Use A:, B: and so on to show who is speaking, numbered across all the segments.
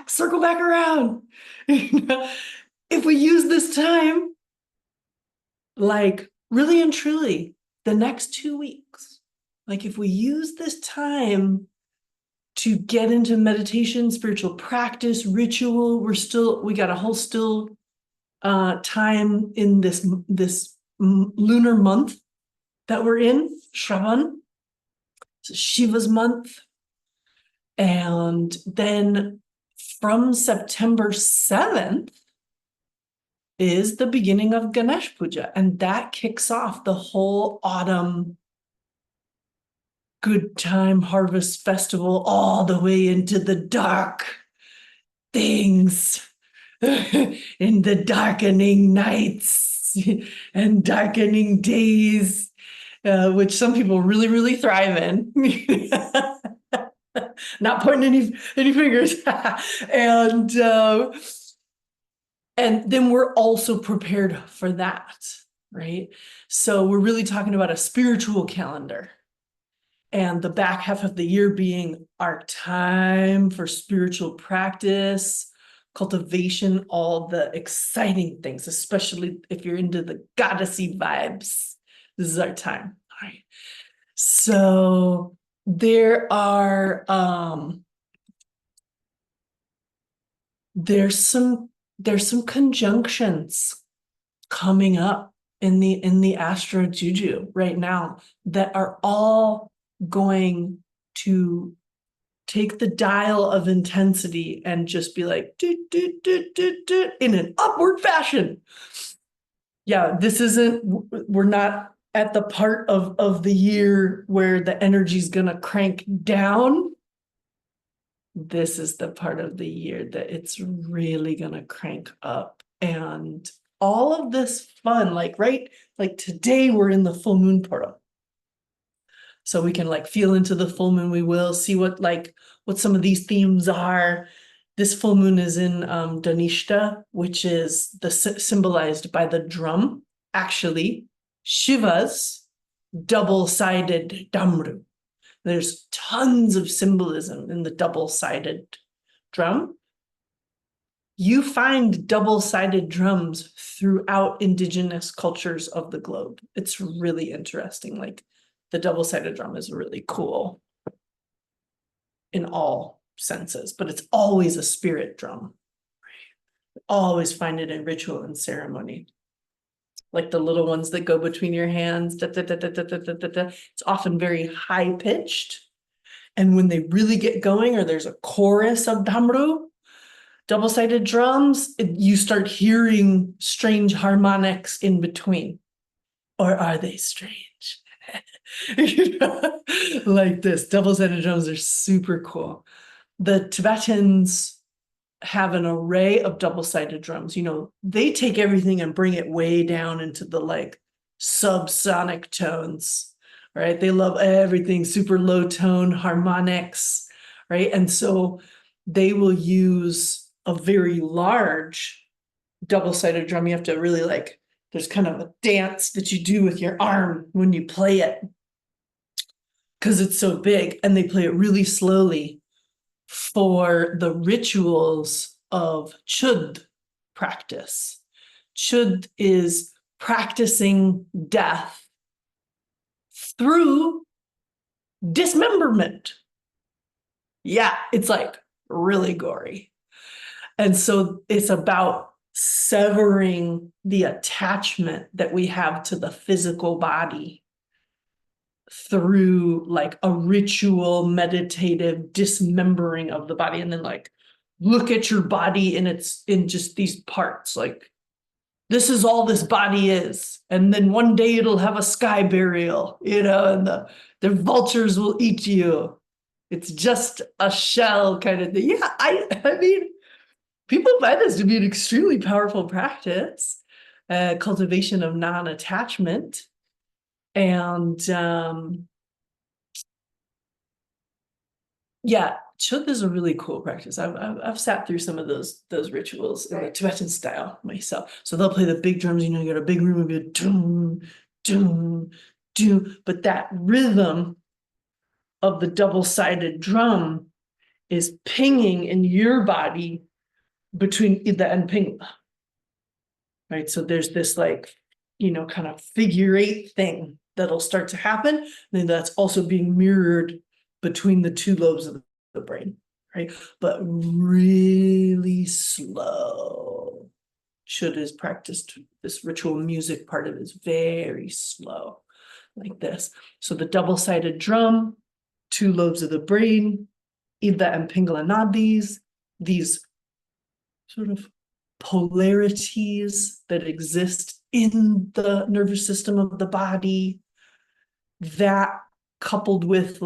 A: circle back around. If we use this time, like really and truly, the next 2 weeks, like if we use this time to get into meditation, spiritual practice, ritual, we got a whole still time in this lunar month that we're in, Shravan, Shiva's month. And then from September 7th is the beginning of Ganesh Puja, and that kicks off the whole autumn good time harvest festival all the way into the dark things in the darkening nights and darkening days, which some people really, really thrive in. Not pointing any fingers. And then we're also prepared for that, right? So we're really talking about a spiritual calendar. And the back half of the year being our time for spiritual practice, cultivation, all the exciting things, especially if you're into the goddessy vibes. This is our time. All right. So there are there's some conjunctions coming up in the Astro Juju right now that are all going to take the dial of intensity and just be like in an upward fashion. Yeah, we're not at the part of the year where the energy's gonna crank down. This is the part of the year that it's really gonna crank up. And all of this fun, like today we're in the full moon portal. So we can like feel into the full moon. We will see what some of these themes are. This full moon is in Dhanishta, which is symbolized by the drum. Actually, Shiva's double-sided damru. There's tons of symbolism in the double-sided drum. You find double-sided drums throughout indigenous cultures of the globe. It's really interesting. Like the double-sided drum is really cool in all senses, but it's always a spirit drum. Always find it in ritual and ceremony. Like the little ones that go between your hands. Da, da, da, da, da, da, da, da. It's often very high pitched. And when they really get going, or there's a chorus of damru, double-sided drums, you start hearing strange harmonics in between. Or are they strange? Like this, double-sided drums are super cool. The Tibetans have an array of double-sided drums. They take everything and bring it way down into the like subsonic tones, right? They love everything super low tone harmonics, right? And so they will use a very large double-sided drum. You have to really there's kind of a dance that you do with your arm when you play it because it's so big, and they play it really slowly for the rituals of Chud practice. Chud is practicing death through dismemberment. Yeah, it's like really gory. And so it's about severing the attachment that we have to the physical body through like a ritual meditative dismembering of the body, and then like look at your body in just these parts, like this is all this body is, and then one day it'll have a sky burial, and the vultures will eat you. It's just a shell kind of thing. Yeah, I mean, people find this to be an extremely powerful practice, cultivation of non-attachment. And yeah, Chud is a really cool practice. I've sat through some of those rituals in the Tibetan style myself. So they'll play the big drums, you got a big room of it, doom, doom, doom. But that rhythm of the double-sided drum is pinging in your body between Ida and Pingla. Right. So there's this like, kind of figure eight thing that'll start to happen. And that's also being mirrored between the two lobes of the brain. Right. But really slow. Should is practiced. This ritual music part of it is very slow, like this. So the double-sided drum, two lobes of the brain, Ida and Pingala nadis, these sort of polarities that exist in the nervous system of the body, that coupled with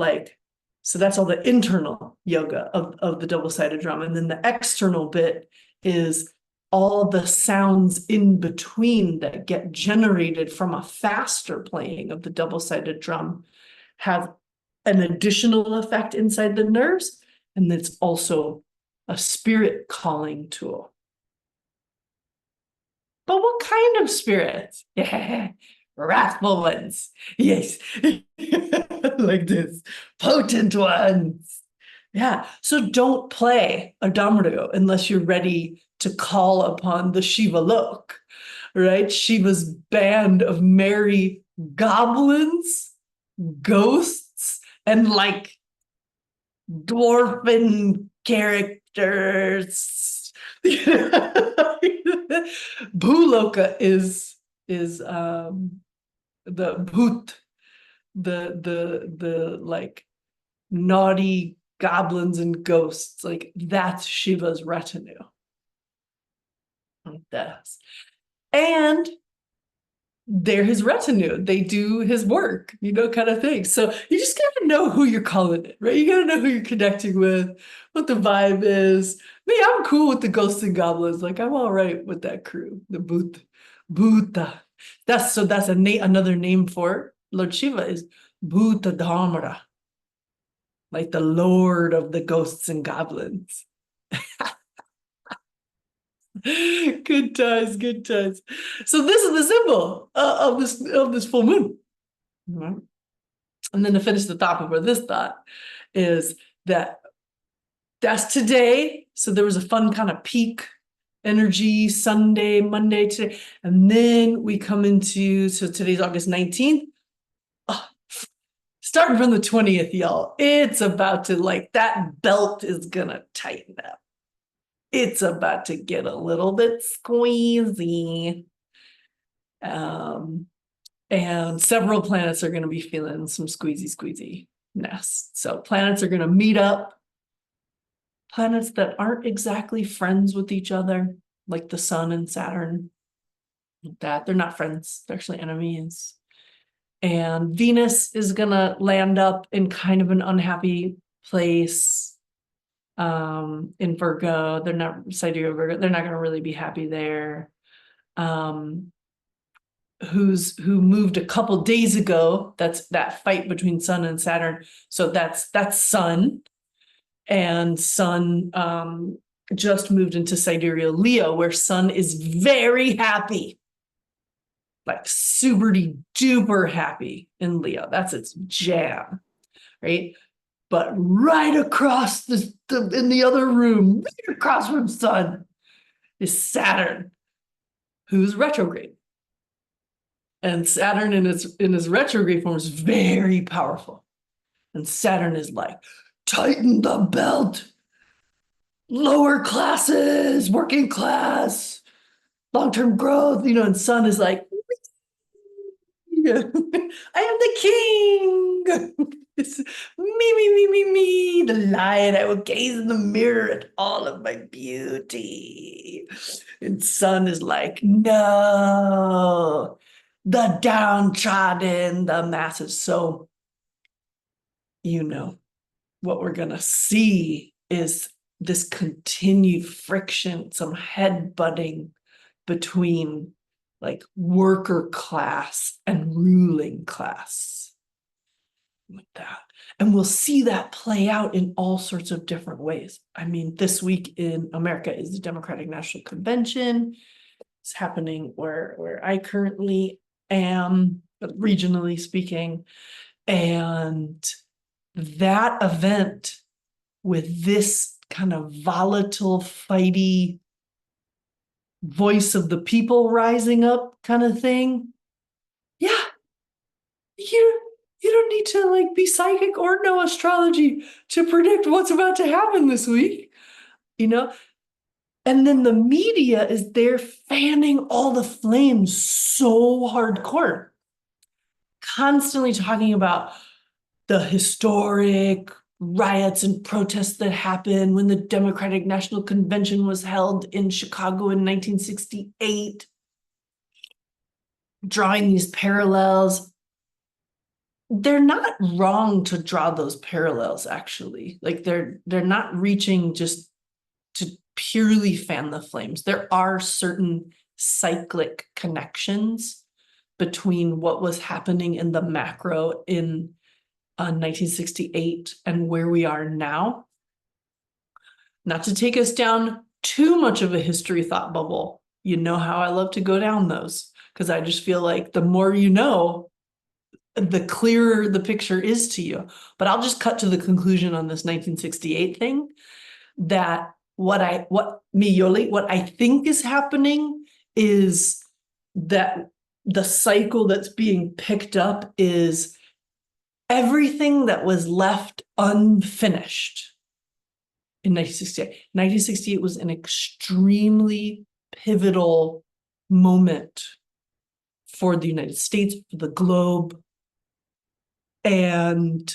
A: so that's all the internal yoga of the double-sided drum. And then the external bit is all the sounds in between that get generated from a faster playing of the double-sided drum have an additional effect inside the nerves. And it's also a spirit calling tool. But what kind of spirits? Yeah, wrathful ones. Yes, like this, potent ones. Yeah, so don't play a Damrigo unless you're ready to call upon the Shiva Lok, right? Shiva's band of merry goblins, ghosts, and dwarven characters. Bhuloka is the bhut, the naughty goblins and ghosts, that's Shiva's retinue. Like this. And they're his retinue. They do his work, kind of thing. So you just gotta know who you're calling it, right? You gotta know who you're connecting with, what the vibe is. Me, I'm cool with the ghosts and goblins. I'm all right with that crew, the Bhuta. That's another name for Lord Shiva is Bhuta Dharmara, like the Lord of the ghosts and goblins. Good times, good times. So this is the symbol of this full moon. And then to finish the thought before this thought is that's today. So there was a fun kind of peak energy Sunday, Monday today, and then we come into, so today's August 19th. Starting from the 20th, y'all, it's about to that belt is gonna tighten up. It's about to get a little bit squeezy. And several planets are going to be feeling some squeezy-ness. So planets are going to meet up. Planets that aren't exactly friends with each other, like the Sun and Saturn. They're not friends. They're actually enemies. And Venus is going to land up in kind of an unhappy place. In Virgo, they're not sidereal Virgo, they're not going to really be happy there. Who moved a couple days ago, that's that fight between Sun and Saturn. So that's Sun, and Sun just moved into sidereal Leo, where Sun is very happy, super duper happy in Leo. That's its jam, right? But right across in the other room, right across from Sun, is Saturn, who's retrograde. And Saturn in his retrograde form is very powerful. And Saturn is tighten the belt, lower classes, working class, long-term growth, and Sun is I am the king. It's me, the lion. I will gaze in the mirror at all of my beauty. And Sun is no, the downtrodden, the masses. So, what we're going to see is this continued friction, some headbutting between worker class and ruling class, like that. And we'll see that play out in all sorts of different ways. I mean, this week in America is the Democratic National Convention. It's happening where I currently am, regionally speaking. And that event with this kind of volatile, fighty voice of the people rising up kind of thing. Yeah, you you don't need to like be psychic or know astrology to predict what's about to happen this week, you know? And then the media is there fanning all the flames so hardcore, constantly talking about the historic riots and protests that happened when the Democratic National Convention was held in Chicago in 1968, drawing these parallels. They're not wrong to draw those parallels, actually. Like they're not reaching just to purely fan the flames. There are certain cyclic connections between what was happening in the macro in 1968 and where we are now. Not to take us down too much of a history thought bubble. You know how I love to go down those, because I just feel like the more you know, the clearer the picture is to you. But I'll just cut to the conclusion on this 1968 thing, that what I think is happening is that the cycle that's being picked up is everything that was left unfinished in 1968. 1968 was an extremely pivotal moment for the United States, for the globe, and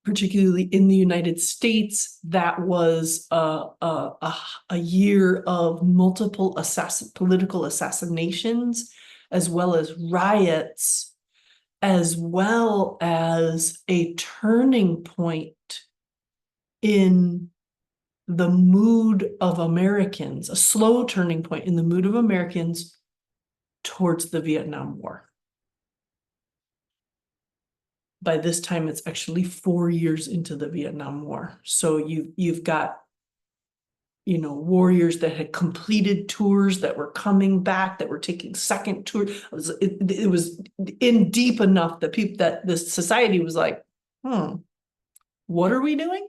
A: particularly in the United States, that was a year of multiple political assassinations, as well as riots, as well as a turning point in the mood of Americans, a slow turning point in the mood of Americans towards the Vietnam War. By this time, it's actually 4 years into the Vietnam War. So you've got, warriors that had completed tours, that were coming back, that were taking second tours. It was in deep enough that this society was like, what are we doing?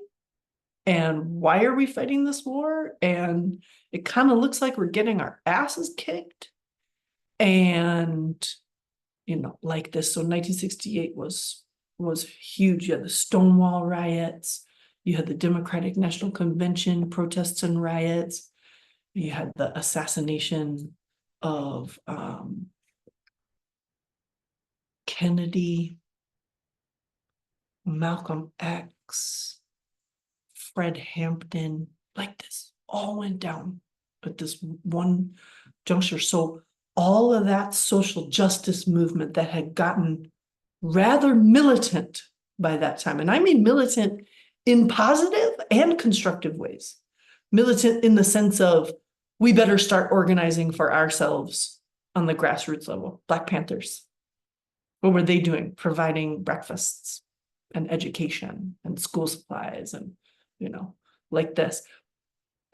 A: And why are we fighting this war? And it kind of looks like we're getting our asses kicked. And, like this. So 1968 was huge. You had the Stonewall riots. You had the Democratic National Convention protests and riots. You had the assassination of Kennedy, Malcolm X, Fred Hampton. Like this all went down at this one juncture. So all of that social justice movement that had gotten rather militant by that time, and I mean militant in positive and constructive ways. Militant in the sense of, we better start organizing for ourselves on the grassroots level. Black Panthers, what were they doing? Providing breakfasts and education and school supplies and, like this.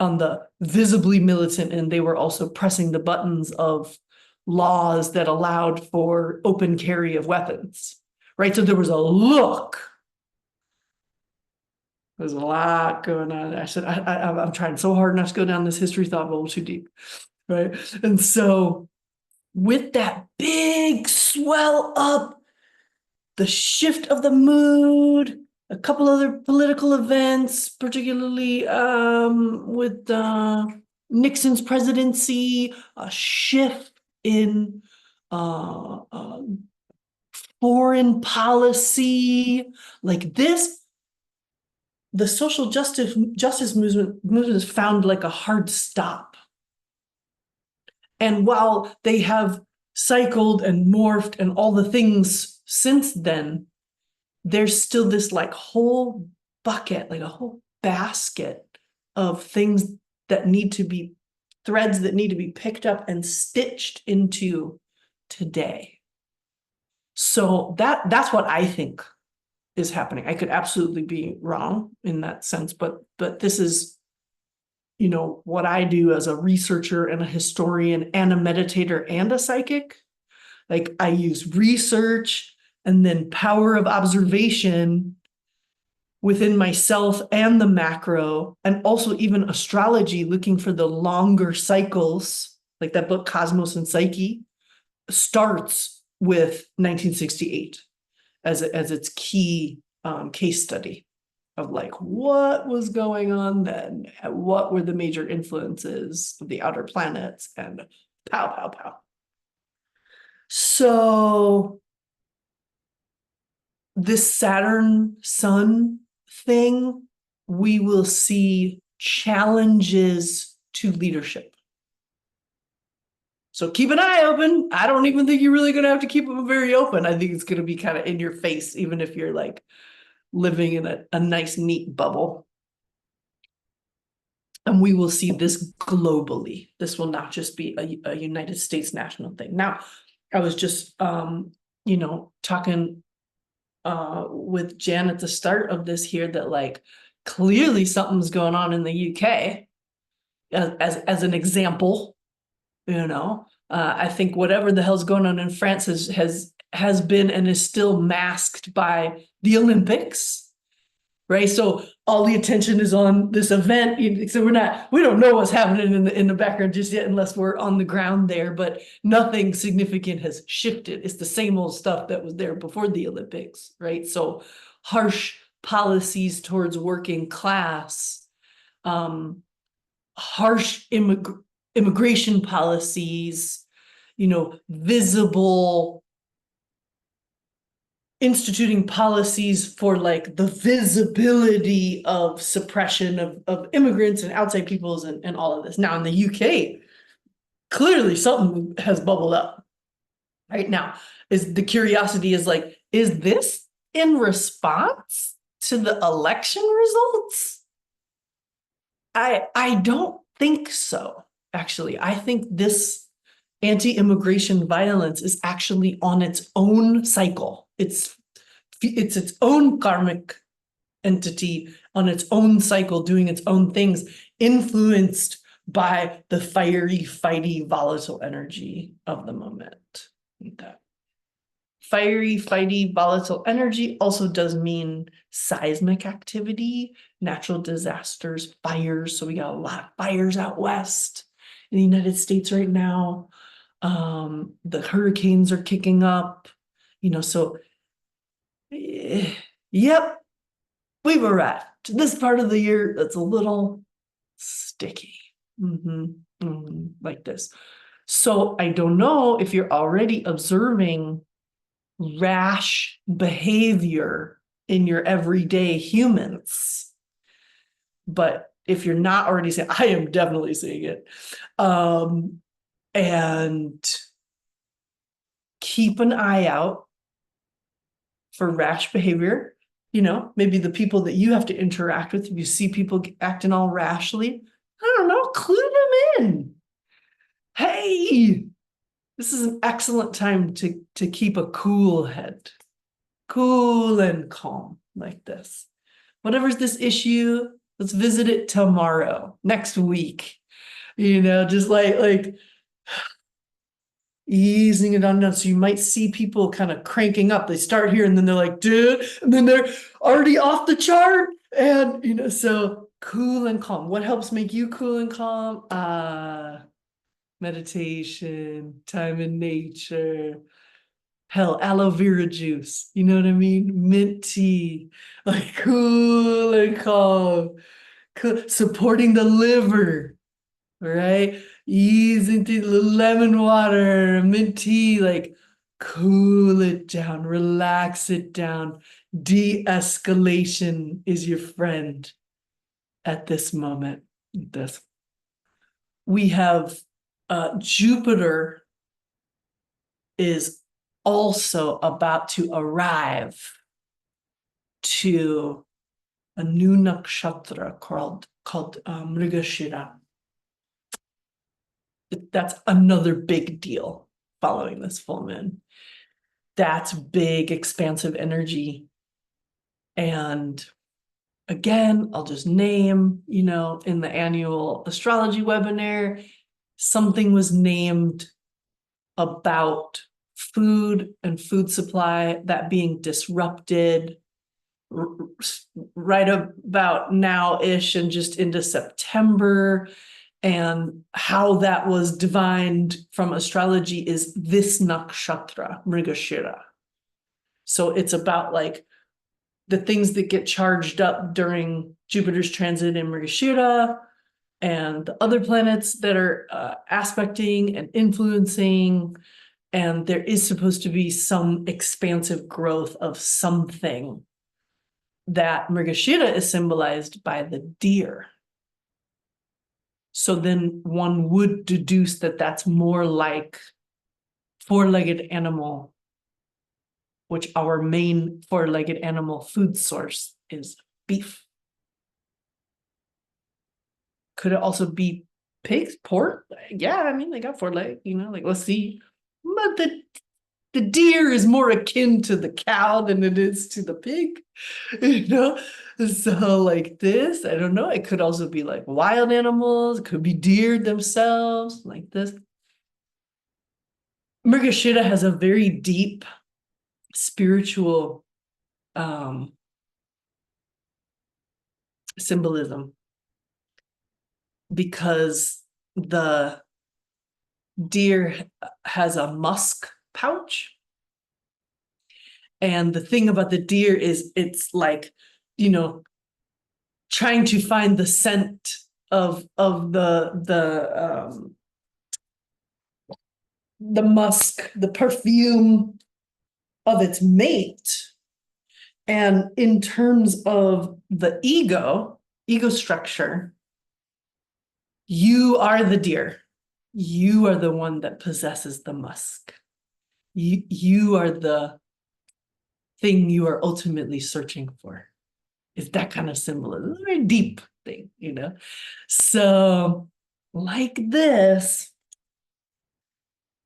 A: On the visibly militant, and they were also pressing the buttons of laws that allowed for open carry of weapons, right? So there was a look. There's a lot going on. I said, I'm trying so hard not to go down this history thought bubble too deep, right? And so with that big swell up, the shift of the mood, a couple other political events, particularly with Nixon's presidency, a shift in foreign policy, like this, the social justice movement has found like a hard stop. And while they have cycled and morphed and all the things since then, there's still this like whole bucket, like a whole basket of things that need to be, threads that need to be picked up and stitched into today. So that's what I think is happening. I could absolutely be wrong in that sense, but this is, what I do as a researcher and a historian and a meditator and a psychic. Like, I use research and then power of observation within myself and the macro, and also even astrology, looking for the longer cycles, like that book Cosmos and Psyche, starts with 1968 as its key case study of like what was going on then, what were the major influences of the outer planets, and pow, pow, pow. So this Saturn Sun thing, we will see challenges to leadership. So keep an eye open. I don't even think you're really going to have to keep them very open. I think it's going to be kind of in your face, even if you're like living in a nice, neat bubble. And we will see this globally. This will not just be a United States national thing. Now, I was just, talking with Jan at the start of this here that like clearly something's going on in the UK as an example, I think whatever the hell's going on in France has been and is still masked by the Olympics, right? So all the attention is on this event. So we don't know what's happening in the background just yet unless we're on the ground there, but nothing significant has shifted. It's the same old stuff that was there before the Olympics, right? So harsh policies towards working class, harsh immigration policies, visible instituting policies for like the visibility of suppression of immigrants and outside peoples and all of this. Now in the UK, clearly something has bubbled up right now. Is the curiosity is like, is this in response to the election results? I don't think so, actually. I think this anti-immigration violence is actually on its own cycle. It's its own karmic entity on its own cycle, doing its own things, influenced by the fiery, fighty, volatile energy of the moment. That fiery, fighty, volatile energy also does mean seismic activity, natural disasters, fires. So we got a lot of fires out west in the United States right now. The hurricanes are kicking up, so yep, we've arrived to this part of the year that's a little sticky, like this. So I don't know if you're already observing rash behavior in your everyday humans, but if you're not already seeing, I am definitely seeing it. And keep an eye out for rash behavior. Maybe the people that you have to interact with, if you see people acting all rashly, I don't know, clue them in. Hey, this is an excellent time to keep a cool head, cool and calm like this. Whatever's this issue, let's visit it tomorrow, next week. Just like easing it on down. So you might see people kind of cranking up. They start here and then they're like, dude, and then they're already off the chart. And, so cool and calm. What helps make you cool and calm? Meditation, time in nature, hell, aloe vera juice. You know what I mean? Mint tea, like cool and calm, cool, supporting the liver, right? Easing through the lemon water, mint tea, like cool it down, relax it down. De-escalation is your friend at this moment. We have Jupiter is also about to arrive to a new nakshatra called Mrigashira. That's another big deal following this full moon. That's big, expansive energy. And again, I'll just name, in the annual astrology webinar, something was named about food and food supply, that being disrupted, right about now-ish and just into September, and how that was divined from astrology is this nakshatra, Mrigashira. So it's about like the things that get charged up during Jupiter's transit in Mrigashira, and the other planets that are aspecting and influencing. And there is supposed to be some expansive growth of something. That Mrigashira is symbolized by the deer. So then one would deduce that that's more like four-legged animal, which our main four-legged animal food source is beef. Could it also be pigs, pork? Yeah, I mean, they got four legs, like, let's see. But the deer is more akin to the cow than it is to the pig, So like this, I don't know. It could also be like wild animals. It could be deer themselves, like this. Mrigashira has a very deep spiritual symbolism, because the deer has a musk pouch. And the thing about the deer is it's like, trying to find the scent of the musk, the perfume of its mate. And in terms of the ego structure, you are the deer. You are the one that possesses the musk. You are the thing you are ultimately searching for. Is that kind of symbolism. It's a very deep thing, So like this,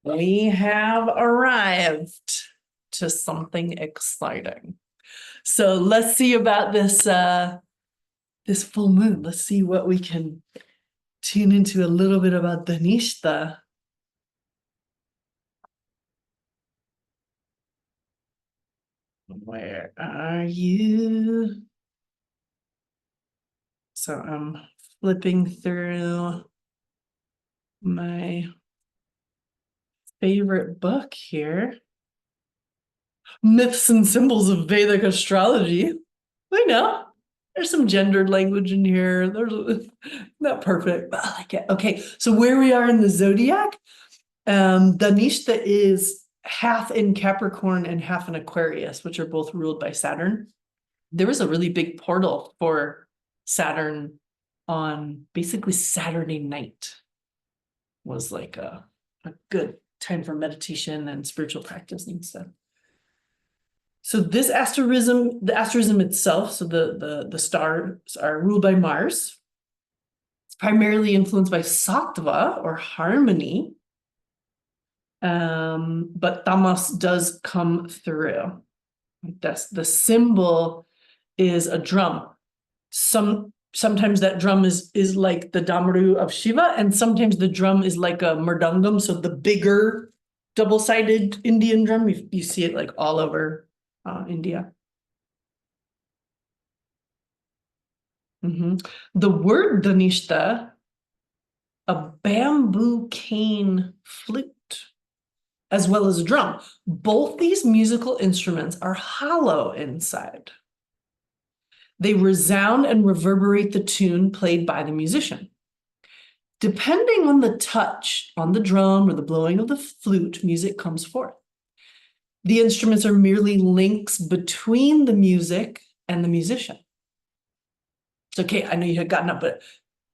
A: we have arrived to something exciting. So let's see about this this full moon. Let's see what we can tune into a little bit about Dhanishta. Where are you? So I'm flipping through my favorite book here. Myths and Symbols of Vedic Astrology. I know. There's some gendered language in here. There's not perfect, but I like it. Okay, so where we are in the zodiac, Dhanishta is half in Capricorn and half in Aquarius, which are both ruled by Saturn. There was a really big portal for Saturn on basically Saturday night. Was like a good time for meditation and spiritual practice and stuff. So this asterism, the asterism itself, so the stars are ruled by Mars. It's primarily influenced by sattva or harmony. But tamas does come through. That's the symbol is a drum. Sometimes that drum is like the Damaru of Shiva, and sometimes the drum is like a mridangam, so the bigger double-sided Indian drum. You see it like all over India. The word Dhanishta, a bamboo cane flute, as well as a drum. Both these musical instruments are hollow inside. They resound and reverberate the tune played by the musician. Depending on the touch on the drum or the blowing of the flute, music comes forth. The instruments are merely links between the music and the musician. It's okay, I know you had gotten up, but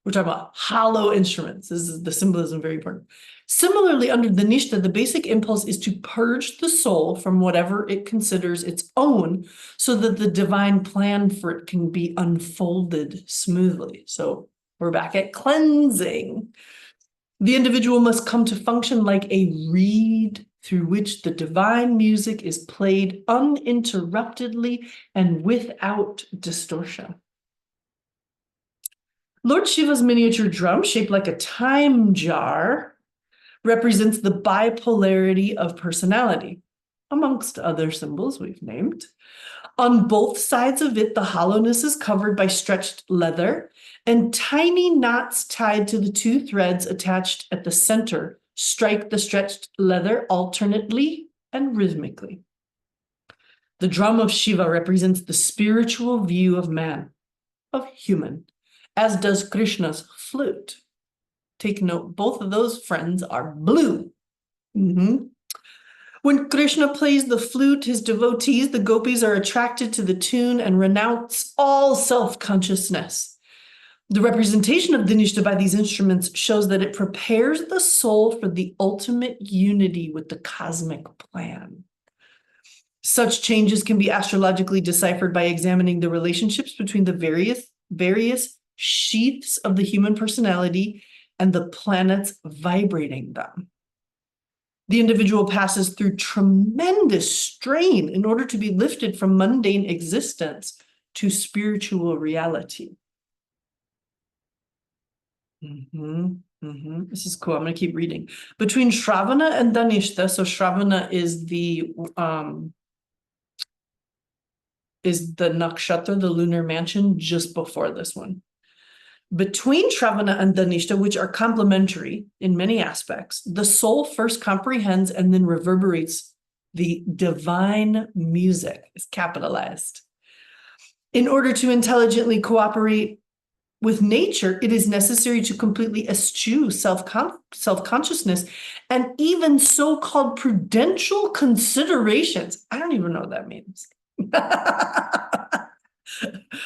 A: we're talking about hollow instruments. This is the symbolism, very important. Similarly, under Dhanishta, the basic impulse is to purge the soul from whatever it considers its own so that the divine plan for it can be unfolded smoothly. So we're back at cleansing. The individual must come to function like a reed through which the divine music is played uninterruptedly and without distortion. Lord Shiva's miniature drum, shaped like a time jar, represents the bipolarity of personality, amongst other symbols we've named. On both sides of it, the hollowness is covered by stretched leather, and tiny knots tied to the two threads attached at the center strike the stretched leather alternately and rhythmically. The drum of Shiva represents the spiritual view of man, of human, as does Krishna's flute. Take note, both of those friends are blue. When Krishna plays the flute, his devotees, the gopis, are attracted to the tune and renounce all self-consciousness. The representation of Dhanishta by these instruments shows that it prepares the soul for the ultimate unity with the cosmic plan. Such changes can be astrologically deciphered by examining the relationships between the various sheaths of the human personality and the planets vibrating them. The individual passes through tremendous strain in order to be lifted from mundane existence to spiritual reality. This is cool. I'm going to keep reading. Between Shravana and Dhanishta, so Shravana is the nakshatra, the lunar mansion, just before this one. Between Shravana and Dhanishta, which are complementary in many aspects, the soul first comprehends and then reverberates the divine music, is capitalized. In order to intelligently cooperate with nature, it is necessary to completely eschew self-consciousness and even so-called prudential considerations. I don't even know what that means.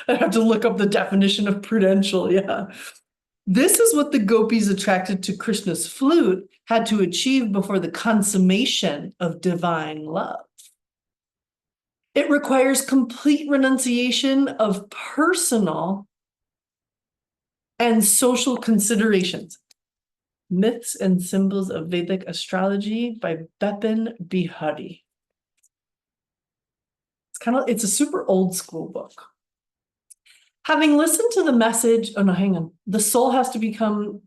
A: I have to look up the definition of prudential, yeah. This is what the gopis attracted to Krishna's flute had to achieve before the consummation of divine love. It requires complete renunciation of personal and social considerations. Myths and Symbols of Vedic Astrology by Bipin Bihari. It's a super old school book. Having listened to the message, the soul has to become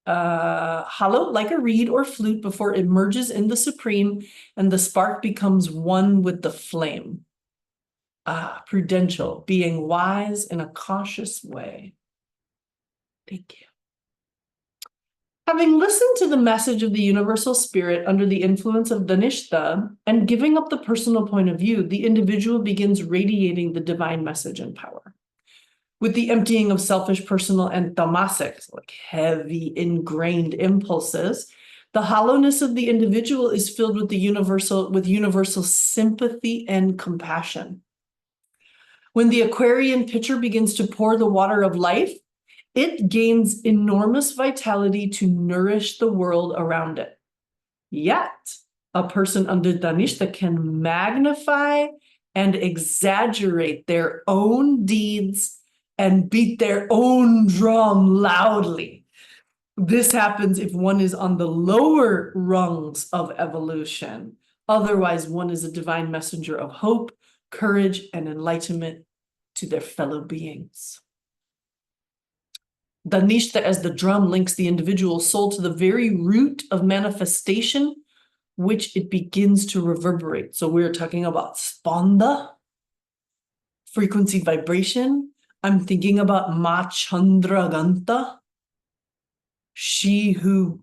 A: hollow like a reed or flute before it merges in the supreme and the spark becomes one with the flame. Prudential, being wise in a cautious way. Thank you. Having listened to the message of the universal spirit under the influence of Dhanishta and giving up the personal point of view, the individual begins radiating the divine message and power. With the emptying of selfish, personal, and tamasic, like heavy, ingrained impulses, the hollowness of the individual is filled with universal sympathy and compassion. When the Aquarian pitcher begins to pour the water of life, it gains enormous vitality to nourish the world around it. Yet, a person under Dhanishta can magnify and exaggerate their own deeds and beat their own drum loudly. This happens if one is on the lower rungs of evolution. Otherwise, one is a divine messenger of hope, courage, and enlightenment to their fellow beings. Dhanishta as the drum links the individual soul to the very root of manifestation, which it begins to reverberate. So we're talking about spanda, frequency vibration. I'm thinking about Ma Chandraganta, she who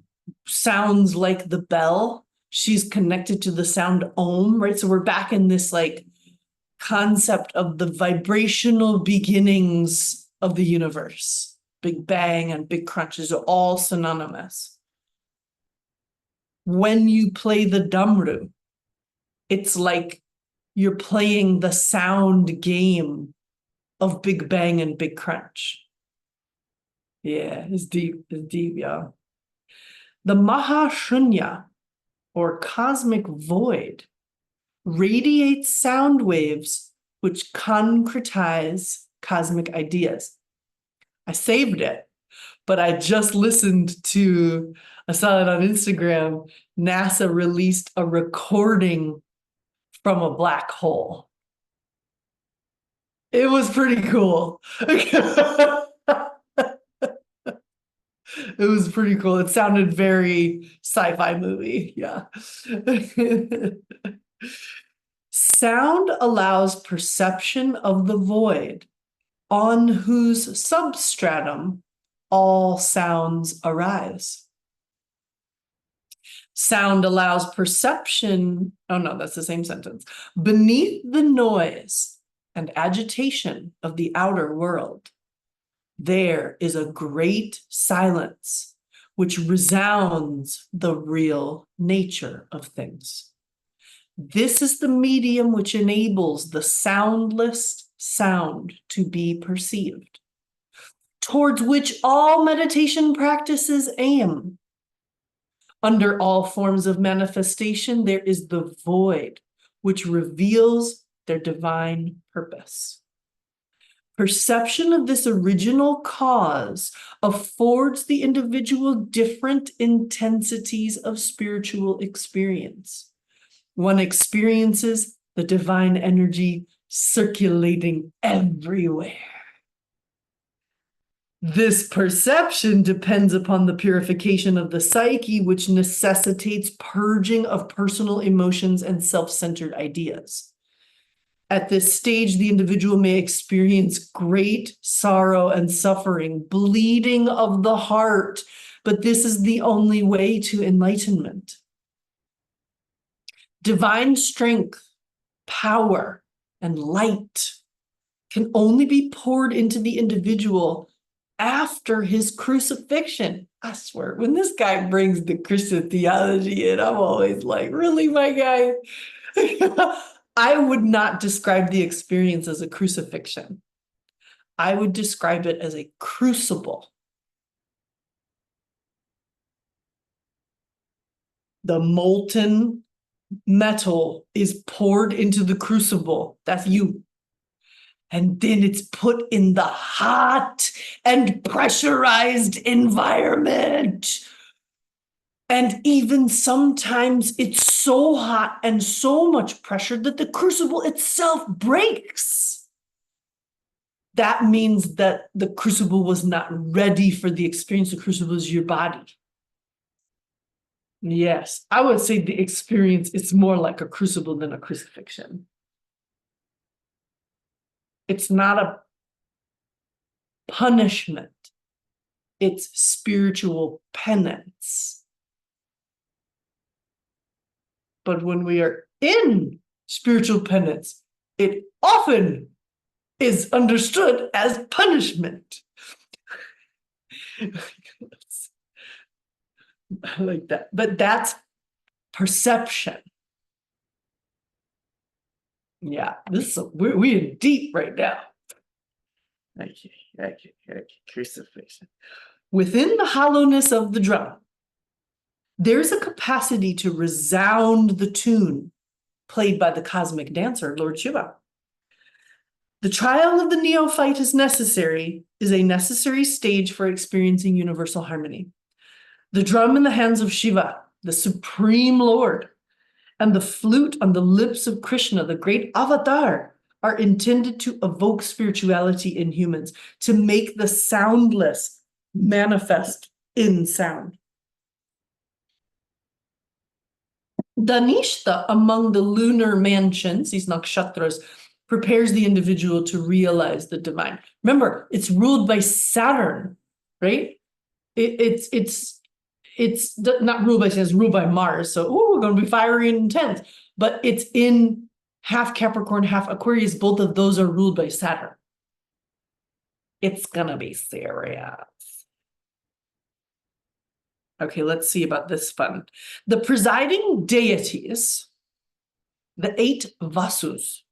A: sounds like the bell. She's connected to the sound Om, right? So we're back in this like concept of the vibrational beginnings of the universe. Big Bang and Big Crunch is all synonymous. When you play the Damru, it's like you're playing the sound game of Big Bang and Big Crunch. Yeah, it's deep, yeah. The Mahashunya, or cosmic void, radiates sound waves which concretize cosmic ideas. I saved it, but I just listened I saw it on Instagram, NASA released a recording from a black hole. It was pretty cool. It was pretty cool. It sounded very sci-fi movie, yeah. Sound allows perception of the void, on whose substratum all sounds arise. Sound allows perception, oh no, that's the same sentence, beneath the noise and agitation of the outer world. There is a great silence which resounds the real nature of things. This is the medium which enables the soundless sound to be perceived, towards which all meditation practices aim. Under all forms of manifestation, there is the void, which reveals their divine purpose. Perception of this original cause affords the individual different intensities of spiritual experience. One experiences the divine energy circulating everywhere. This perception depends upon the purification of the psyche, which necessitates purging of personal emotions and self-centered ideas. At this stage, the individual may experience great sorrow and suffering, bleeding of the heart, but this is the only way to enlightenment. Divine strength, power, and light can only be poured into the individual after his crucifixion. I swear, when this guy brings the Christian theology in, I'm always like, really, my guy? I would not describe the experience as a crucifixion. I would describe it as a crucible. The molten metal is poured into the crucible. That's you. And then it's put in the hot and pressurized environment. And even sometimes it's so hot and so much pressure that the crucible itself breaks. That means that the crucible was not ready for the experience. The crucible is your body. Yes, I would say the experience is more like a crucible than a crucifixion. It's not a punishment. It's spiritual penance. But when we are in spiritual penance, it often is understood as punishment. I like that. But that's perception. Yeah, we're deep right now. Okay, crucifixion. Within the hollowness of the drum, there's a capacity to resound the tune played by the cosmic dancer, Lord Shiva. The trial of the neophyte is a necessary stage for experiencing universal harmony. The drum in the hands of Shiva, the supreme Lord, and the flute on the lips of Krishna, the great avatar, are intended to evoke spirituality in humans, to make the soundless manifest in sound. Dhanishta among the lunar mansions, these nakshatras, prepares the individual to realize the divine. Remember, it's ruled by Saturn, right? It's not ruled by Saturn, it's ruled by Mars. So, we're going to be fiery and intense. But it's in half Capricorn, half Aquarius. Both of those are ruled by Saturn. It's going to be serious. Okay, let's see about this fun. The presiding deities, the 8 Vasus,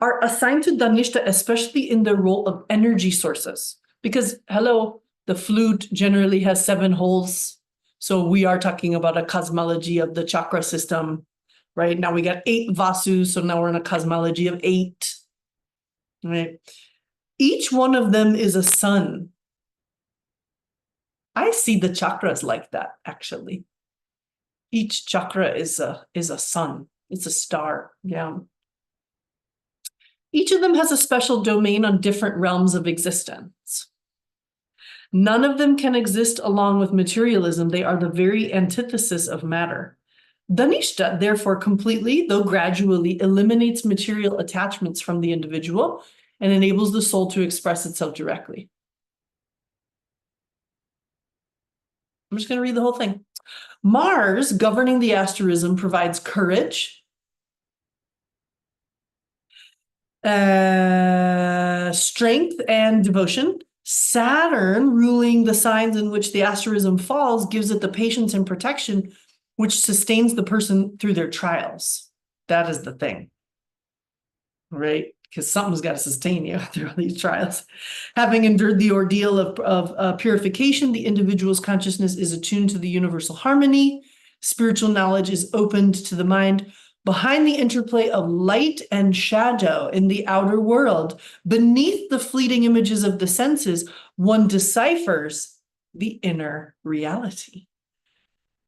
A: are assigned to Dhanishta, especially in their role of energy sources. Because, hello, the flute generally has 7 holes. So we are talking about a cosmology of the chakra system, right? Now we got 8 Vasus, so now we're in a cosmology of 8, right? Each one of them is a sun. I see the chakras like that, actually. Each chakra is a sun. It's a star, yeah. Each of them has a special domain on different realms of existence. None of them can exist along with materialism. They are the very antithesis of matter. Dhanishta, therefore, completely, though gradually, eliminates material attachments from the individual and enables the soul to express itself directly. I'm just going to read the whole thing. Mars, governing the asterism, provides courage, strength, and devotion. Saturn, ruling the signs in which the asterism falls, gives it the patience and protection which sustains the person through their trials. That is the thing, right? Because something's got to sustain you through all these trials. Having endured the ordeal of purification, the individual's consciousness is attuned to the universal harmony. Spiritual knowledge is opened to the mind. Behind the interplay of light and shadow in the outer world, beneath the fleeting images of the senses, one deciphers the inner reality.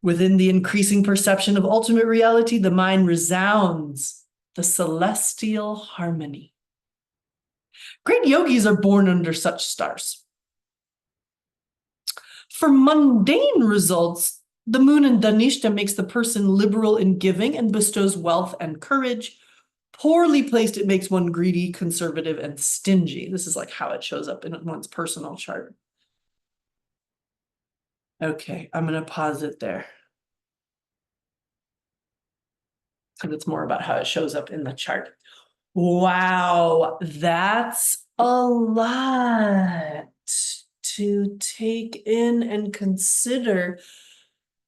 A: Within the increasing perception of ultimate reality, the mind resounds the celestial harmony. Great yogis are born under such stars. For mundane results, the moon in Dhanishta makes the person liberal in giving and bestows wealth and courage. Poorly placed, it makes one greedy, conservative, and stingy. This is like how it shows up in one's personal chart. Okay, I'm going to pause it there. Because it's more about how it shows up in the chart. Wow, that's a lot to take in and consider.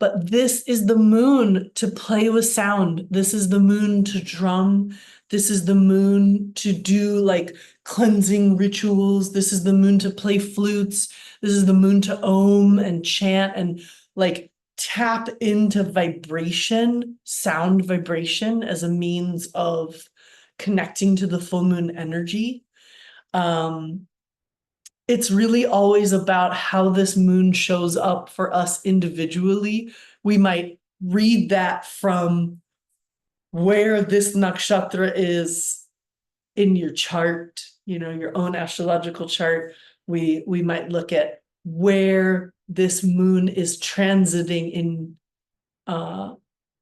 A: But this is the moon to play with sound. This is the moon to drum. This is the moon to do like cleansing rituals. This is the moon to play flutes. This is the moon to om and chant and like tap into vibration, sound vibration as a means of connecting to the full moon energy. It's really always about how this moon shows up for us individually. We might read that from where this nakshatra is in your chart, you know, your own astrological chart. We might look at where this moon is transiting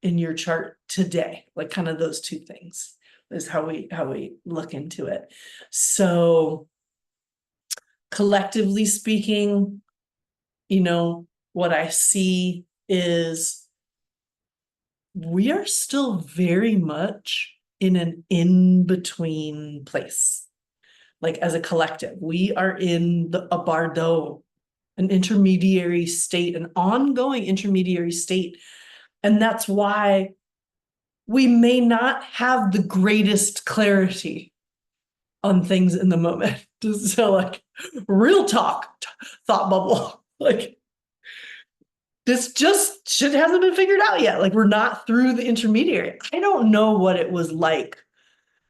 A: in your chart today, like kind of those two things is how we look into it. So collectively speaking, you know, what I see is we are still very much in an in-between place. Like as a collective, we are in a bardo, an intermediary state, an ongoing intermediary state. And that's why we may not have the greatest clarity on things in the moment. So like real talk, thought bubble, like this just shit hasn't been figured out yet. Like we're not through the intermediary. I don't know what it was like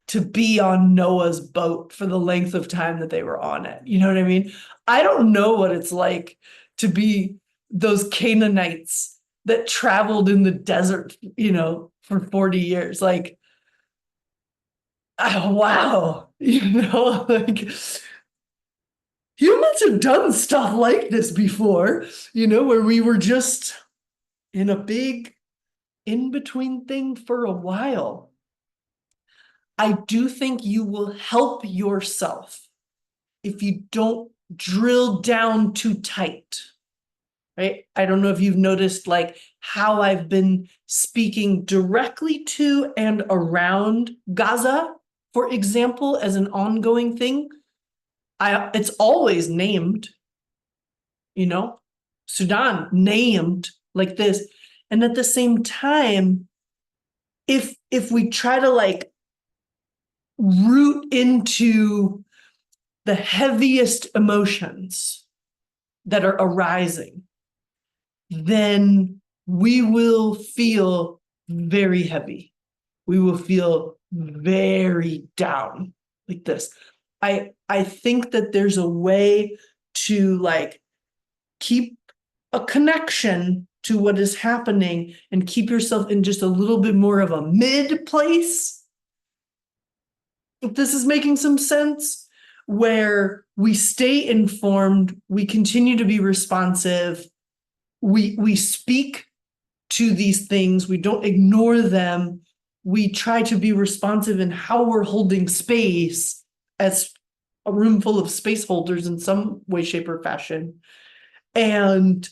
A: to be on Noah's boat for the length of time that they were on it. You know what I mean? I don't know what it's like to be those Canaanites that traveled in the desert, you know, for 40 years. Like, oh, wow, you know, like humans have done stuff like this before, you know, where we were just in a big in-between thing for a while. I do think you will help yourself if you don't drill down too tight, right? I don't know if you've noticed like how I've been speaking directly to and around Gaza, for example, as an ongoing thing. It's always named, you know, Sudan named like this. And at the same time, if we try to like root into the heaviest emotions that are arising, then we will feel very heavy. We will feel very down like this. I think that there's a way to like keep a connection to what is happening and keep yourself in just a little bit more of a mid place. If this is making some sense, where we stay informed, we continue to be responsive, we speak to these things. We don't ignore them. We try to be responsive in how we're holding space as a room full of space holders in some way, shape, or fashion. And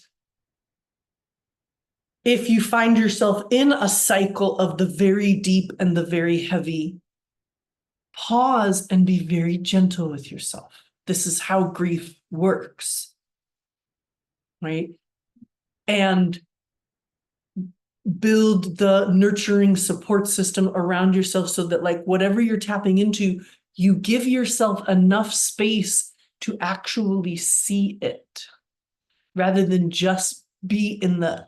A: if you find yourself in a cycle of the very deep and the very heavy, pause and be very gentle with yourself. This is how grief works, right? And build the nurturing support system around yourself so that, like, whatever you're tapping into, you give yourself enough space to actually see it rather than just be in the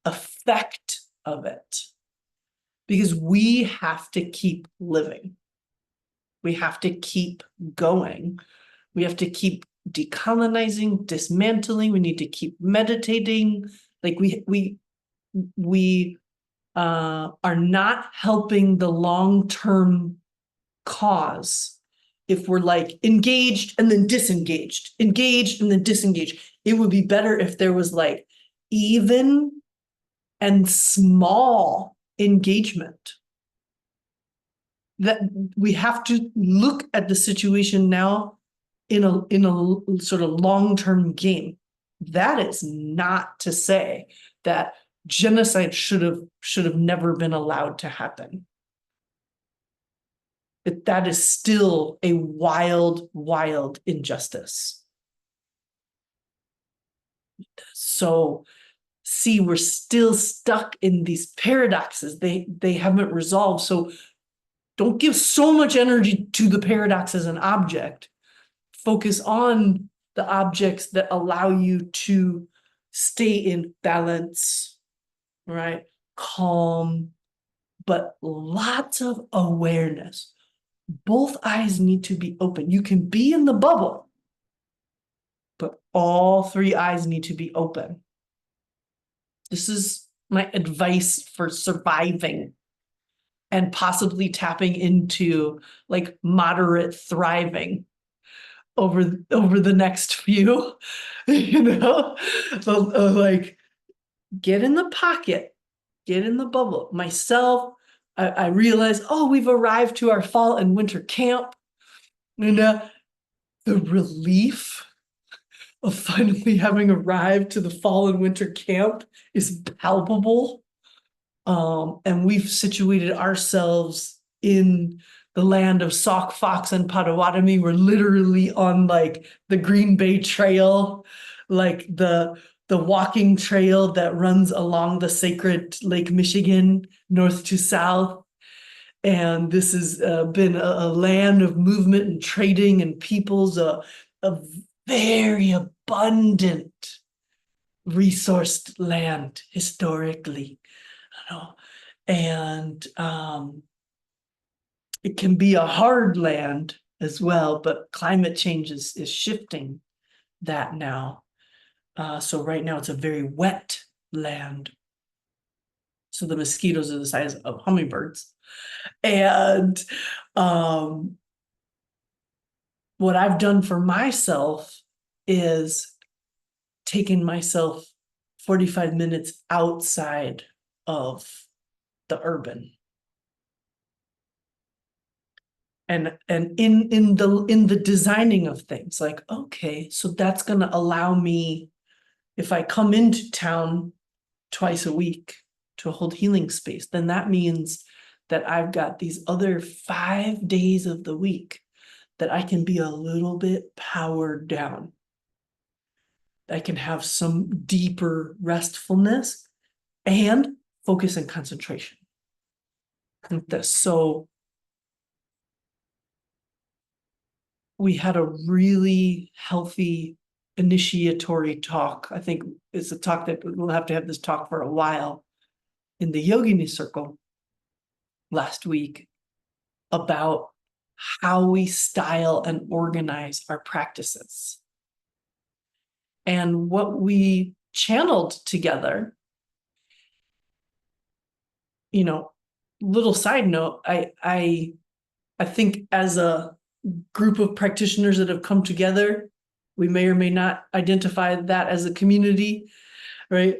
A: effect of it. Because we have to keep living. We have to keep going. We have to keep decolonizing, dismantling. We need to keep meditating. Like we are not helping the long-term cause if we're like engaged and then disengaged, engaged and then disengaged. It would be better if there was like even and small engagement. That we have to look at the situation now in a sort of long-term game. That is not to say that genocide should have never been allowed to happen. That is still a wild, wild injustice. So see, we're still stuck in these paradoxes. They haven't resolved. So don't give so much energy to the paradox as an object. Focus on the objects that allow you to stay in balance, right? Calm, but lots of awareness. Both eyes need to be open. You can be in the bubble, but all three eyes need to be open. This is my advice for surviving and possibly tapping into like moderate thriving over the next few, like get in the pocket, get in the bubble. Myself, I realized, oh, we've arrived to our fall and winter camp. And the relief of finally having arrived to the fall and winter camp is palpable. And we've situated ourselves in the land of Sauk, Fox, and Potawatomi. We're literally on like the Green Bay Trail, like the walking trail that runs along the sacred Lake Michigan, north to south. And this has been a land of movement and trading and peoples, a very abundant resourced land historically, you know, and it can be a hard land as well, but climate change is shifting that now. So right now it's a very wet land. So the mosquitoes are the size of hummingbirds. And what I've done for myself is taken myself 45 minutes outside of the urban. And in the designing of things, like, okay, so that's going to allow me, if I come into town twice a week to hold healing space, then that means that I've got these other 5 days of the week that I can be a little bit powered down. I can have some deeper restfulness and focus and concentration. So we had a really healthy initiatory talk. I think it's a talk that we'll have to have this talk for a while in the Yogini circle last week about how we style and organize our practices. And what we channeled together, you know, little side note, I think as a group of practitioners that have come together, we may or may not identify that as a community, right?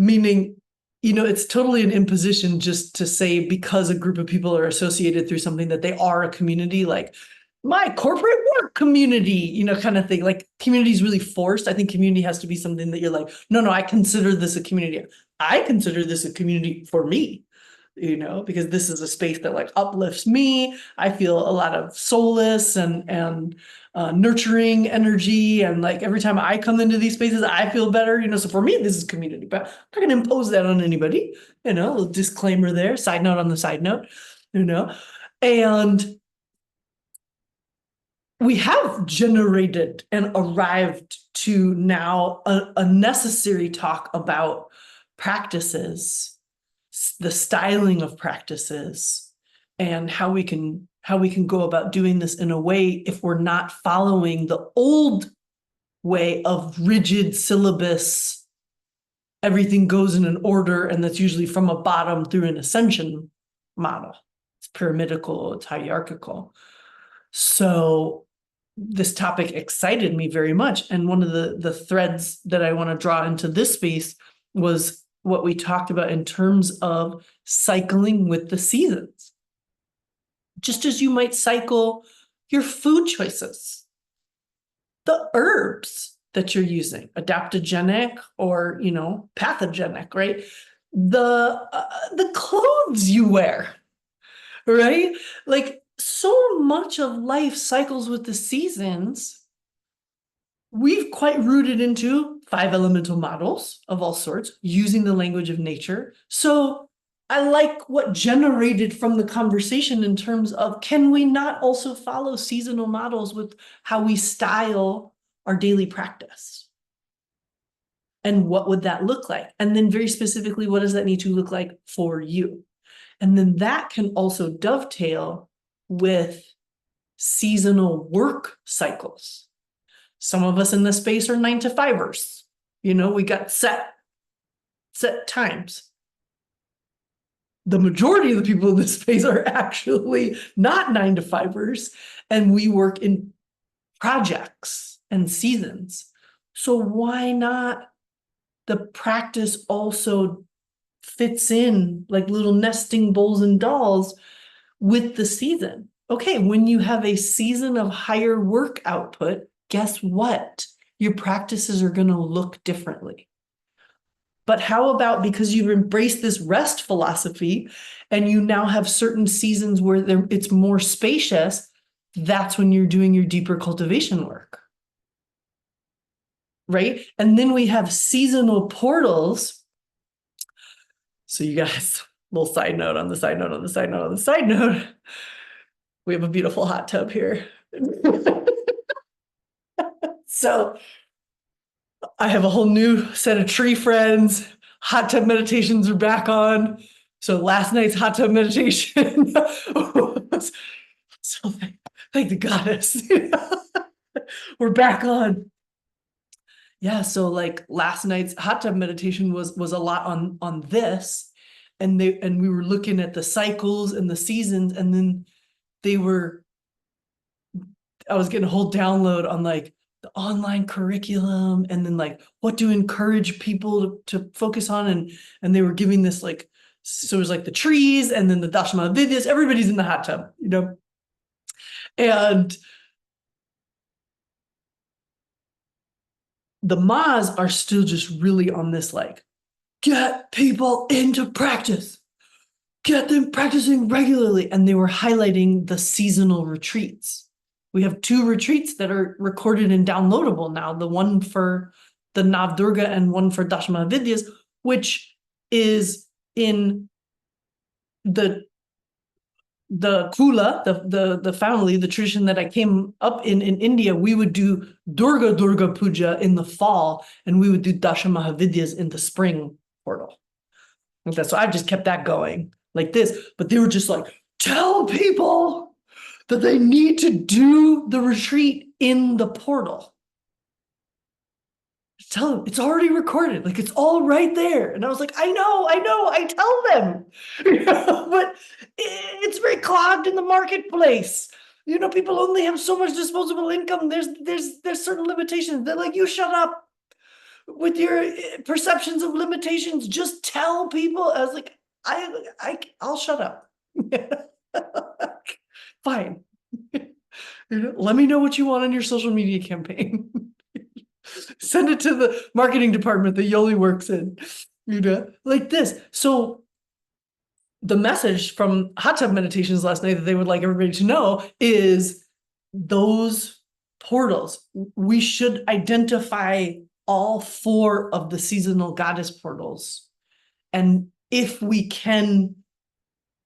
A: Meaning, it's totally an imposition just to say because a group of people are associated through something that they are a community, like my corporate work community, kind of thing. Like community is really forced. I think community has to be something that you're like, no, I consider this a community. I consider this a community for me, because this is a space that like uplifts me. I feel a lot of solace and nurturing energy. And like every time I come into these spaces, I feel better, so for me, this is community, but I'm not going to impose that on anybody, a little disclaimer there, side note on the side note, and we have generated and arrived to now a necessary talk about practices, the styling of practices, and how we can go about doing this in a way if we're not following the old way of rigid syllabus, everything goes in an order, and that's usually from a bottom through an ascension model. It's pyramidical, it's hierarchical. So this topic excited me very much. And one of the threads that I want to draw into this space was what we talked about in terms of cycling with the seasons. Just as you might cycle your food choices, the herbs that you're using, adaptogenic or, pathogenic, right? The clothes you wear, right? Like so much of life cycles with the seasons. We've quite rooted into 5 elemental models of all sorts, using the language of nature. So I like what generated from the conversation in terms of, can we not also follow seasonal models with how we style our daily practice? And what would that look like? And then very specifically, what does that need to look like for you? And then that can also dovetail with seasonal work cycles. Some of us in this space are 9-to-5ers. We got set times. The majority of the people in this space are actually not 9-to-5ers, and we work in projects and seasons. So why not the practice also fits in like little nesting bowls and dolls with the season? Okay, when you have a season of higher work output, guess what? Your practices are going to look differently. But how about because you've embraced this rest philosophy and you now have certain seasons where it's more spacious, that's when you're doing your deeper cultivation work, right? And then we have seasonal portals. So you guys, little side note on the side note on the side note on the side note, we have a beautiful hot tub here. So I have a whole new set of tree friends. Hot tub meditations are back on. So last night's hot tub meditation was, so thank the goddess. We're back on. Yeah, so like last night's hot tub meditation was a lot on this, and we were looking at the cycles and the seasons, and then I was getting a whole download on like the online curriculum, and then like what to encourage people to focus on, and they were giving this like, so it was like the trees and then the Dashma Vidyas, everybody's in the hot tub, and the Mas are still just really on this like, get people into practice, get them practicing regularly, and they were highlighting the seasonal retreats. We have 2 retreats that are recorded and downloadable now, the one for the Navdurga and one for Dashma Vidyas, which is in the Kula, the family, the tradition that I came up in India. We would do Durga Puja in the fall, and we would do Dashma Vidyas in the spring portal. Okay, so I've just kept that going like this, but they were just like, tell people that they need to do the retreat in the portal. Tell them it's already recorded, like it's all right there. And I was like, I know, I tell them, but it's very clogged in the marketplace. People only have so much disposable income. There's certain limitations. They're like, you shut up. with your perceptions of limitations, just tell people. I was like, I'll shut up. Fine. Let me know what you want on your social media campaign. Send it to the marketing department that Yoli works in, like this. So the message from Hot Tub Meditations last night that they would like everybody to know is those portals. We should identify all 4 of the seasonal goddess portals. And if we can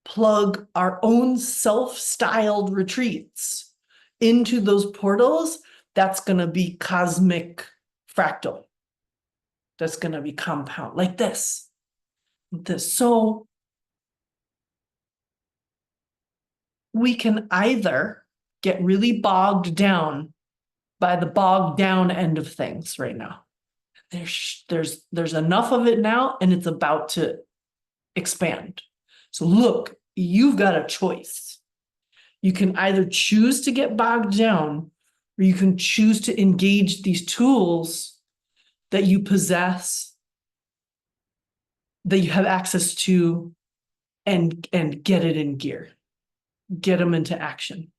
A: plug our own self-styled retreats into those portals, that's going to be cosmic fractal. That's going to be compound like this. So we can either get really bogged down by the bogged down end of things right now. There's enough of it now, and it's about to expand. So look, you've got a choice. You can either choose to get bogged down, or you can choose to engage these tools that you possess, that you have access to, and get it in gear. Get them into action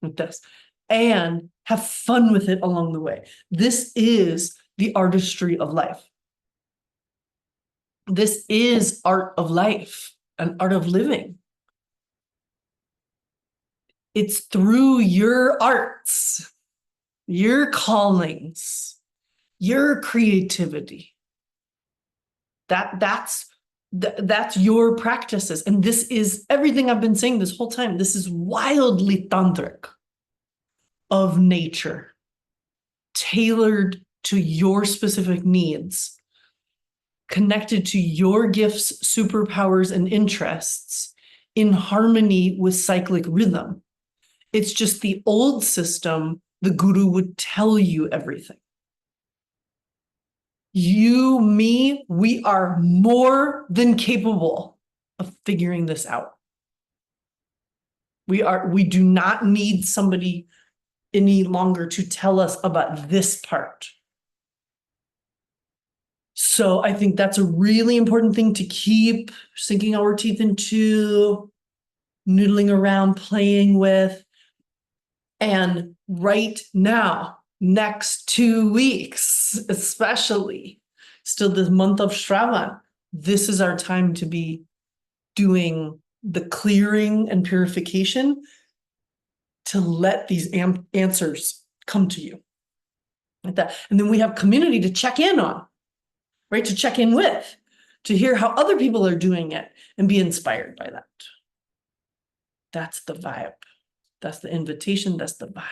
A: with this, and have fun with it along the way. This is the artistry of life. This is art of life, an art of living. It's through your arts, your callings, your creativity. That's your practices. And this is everything I've been saying this whole time. This is wildly tantric, of nature, tailored to your specific needs, connected to your gifts, superpowers, and interests, in harmony with cyclic rhythm. It's just the old system, the guru would tell you everything. You, me, we are more than capable of figuring this out. We do not need somebody any longer to tell us about this part. So I think that's a really important thing to keep sinking our teeth into, noodling around, playing with. And right now, next 2 weeks, especially, still this month of Shravan, this is our time to be doing the clearing and purification to let these answers come to you. Like that. And then we have community to check in on, right? To check in with, to hear how other people are doing it and be inspired by that. That's the vibe. That's the invitation. That's the vibe.